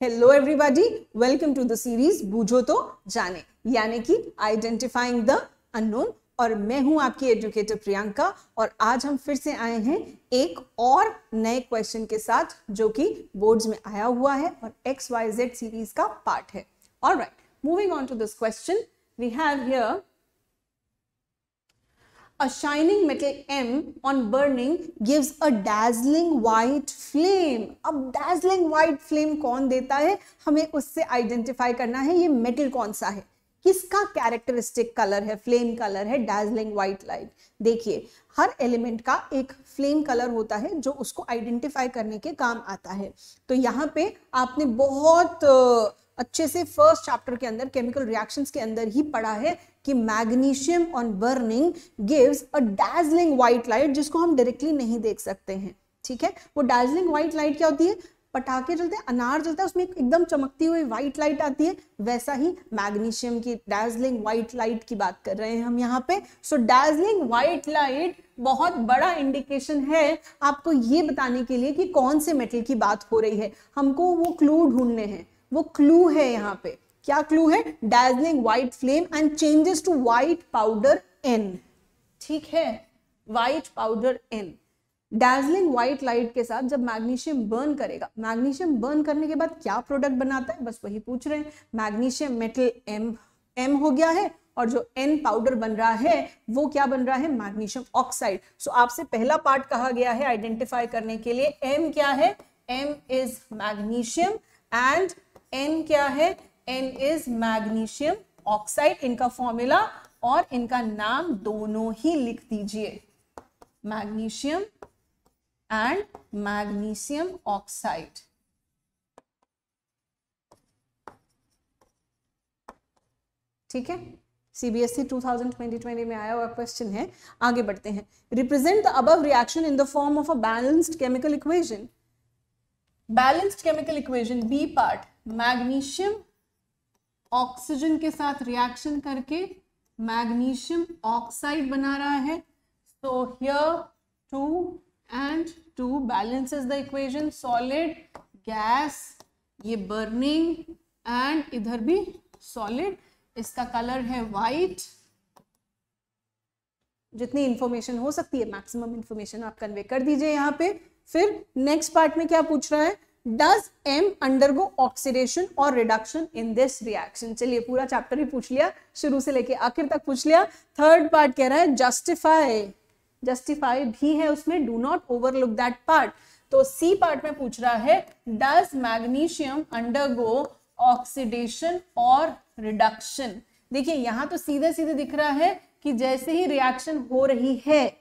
Hello everybody, welcome to the series Boojho to जाने, यानी कि आइडेंटिफाइंग द अननोन। और मैं हूं आपकी एजुकेटर प्रियंका और आज हम फिर से आए हैं एक और नए क्वेश्चन के साथ जो कि बोर्ड्स में आया हुआ है और XYZ सीरीज का पार्ट है। Alright, moving on to this question, we have here a shining metal M on burning gives a dazzling white flame। अब dazzling white flame कौन देता है, हमें उससे आइडेंटिफाई करना है ये मेटल कौन सा है, किसका कैरेक्टरिस्टिक कलर है, फ्लेम कलर है dazzling white light। देखिए, हर एलिमेंट का एक फ्लेम कलर होता है जो उसको आइडेंटिफाई करने के काम आता है। तो यहाँ पे आपने बहुत अच्छे से फर्स्ट चैप्टर के अंदर केमिकल रिएक्शंस के अंदर ही पढ़ा है कि magnesium on burning gives a dazzling white light, जिसको हम डायरेक्टली नहीं देख सकते हैं। ठीक है, वो dazzling white light क्या होती है, पटाखे जलते हैं, अनार जलता है, उसमें एकदम चमकती हुई व्हाइट लाइट आती है, वैसा ही मैग्नीशियम की dazzling white light की बात कर रहे हैं हम यहाँ पे। सो dazzling white light बहुत बड़ा इंडिकेशन है आपको ये बताने के लिए कि कौन से मेटल की बात हो रही है। हमको वो क्लू ढूंढने हैं, वो क्लू है यहाँ पे। क्या क्लू है, dazzling white flame and changes to white powder N। ठीक है, white powder N dazzling white light के साथ जब मैग्नीशियम बर्न करेगा, मैग्नीशियम बर्न करने के बाद क्या प्रोडक्ट बनाता है, बस वही पूछ रहे हैं। मैग्नीशियम मेटल M हो गया है और जो N पाउडर बन रहा है वो क्या बन रहा है, मैग्नीशियम ऑक्साइड। सो आपसे पहला पार्ट कहा गया है आइडेंटिफाई करने के लिए, M क्या है, M is magnesium and N क्या है, N इज मैग्नीशियम ऑक्साइड। इनका फॉर्मूला और इनका नाम दोनों ही लिख दीजिए, मैग्नीशियम एंड मैग्नीशियम ऑक्साइड। ठीक है, CBSE 2020 में आया हुआ क्वेश्चन है। आगे बढ़ते हैं। Represent the above reaction in the form of a balanced chemical equation. Balanced chemical equation B part, magnesium oxygen के साथ रिएक्शन करके मैग्नीशियम ऑक्साइड बना रहा है। So here 2 and 2 balances the equation, solid gas, ये बर्निंग एंड इधर भी solid, इसका कलर है व्हाइट। जितनी इंफॉर्मेशन हो सकती है मैक्सिमम इंफॉर्मेशन आप कन्वे कर दीजिए यहाँ पे। फिर नेक्स्ट पार्ट में क्या पूछ रहा है, डज M अंडरगो ऑक्सीडेशन और रिडक्शन इन दिस रिएक्शन। चलिए, पूरा चैप्टर ही पूछ लिया, शुरू से लेके आखिर तक पूछ लिया। थर्ड पार्ट कह रहा है जस्टिफाई, जस्टिफाई भी है उसमें, do not overlook that part. तो सी पार्ट में पूछ रहा है डज मैग्नीशियम अंडरगो ऑक्सीडेशन और रिडक्शन। देखिए, यहां तो सीधे सीधे दिख रहा है कि जैसे ही रिएक्शन हो रही है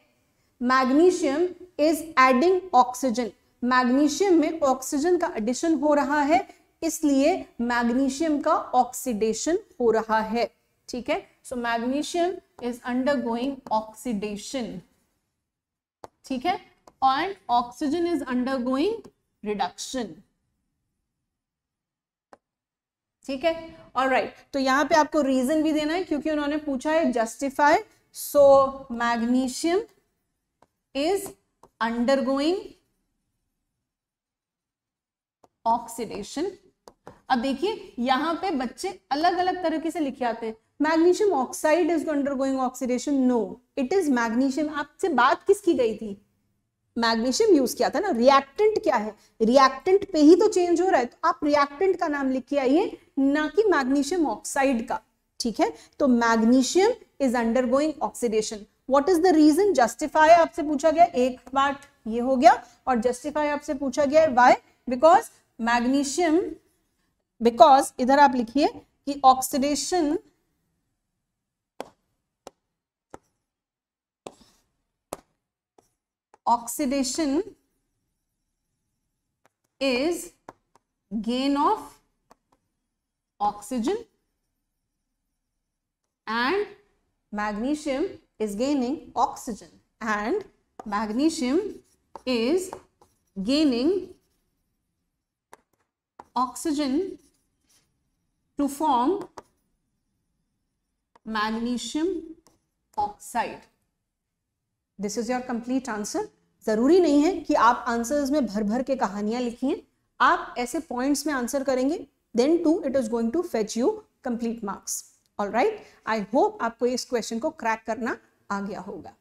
magnesium is adding oxygen, magnesium में ऑक्सीजन का एडिशन हो रहा है, इसलिए मैग्नीशियम का ऑक्सीडेशन हो रहा है। ठीक है, सो मैग्नीशियम इज अंडरगोइंग ऑक्सीडेशन। ठीक है, and oxygen is undergoing reduction. ठीक है, ऑलराइट। तो यहां पे आपको रीजन भी देना है क्योंकि उन्होंने पूछा है justify. So magnesium is undergoing oxidation. अब देखिए, यहां पे बच्चे अलग अलग तरीके से लिखे आते हैं, magnesium oxide is undergoing oxidation, no it is magnesium. आपसे बात किसकी गई थी, मैग्नीशियम यूज किया था ना। रिएक्टेंट क्या है, रिएक्टेंट पे ही तो चेंज हो रहा है, तो आप रिएक्टेंट का नाम लिख के आइए, ना कि मैग्नीशियम ऑक्साइड का। ठीक है, तो magnesium is undergoing oxidation. What is the reason, justify आपसे पूछा गया, एक पार्ट ये हो गया, और जस्टिफाई आपसे पूछा गया व्हाई, बिकॉज मैग्नीशियम, बिकॉज इधर आप लिखिए कि oxidation oxidation is gain of oxygen and magnesium is gaining oxygen and magnesium is gaining oxygen to form magnesium oxide। This is your complete answer. जरूरी नहीं है कि आप आंसर्स में भर भर के कहानियां लिखिए, आप ऐसे पॉइंट्स में आंसर करेंगे, then to it is going to fetch you complete marks. Alright, I hope आपको इस क्वेश्चन को क्रैक करना आ गया होगा।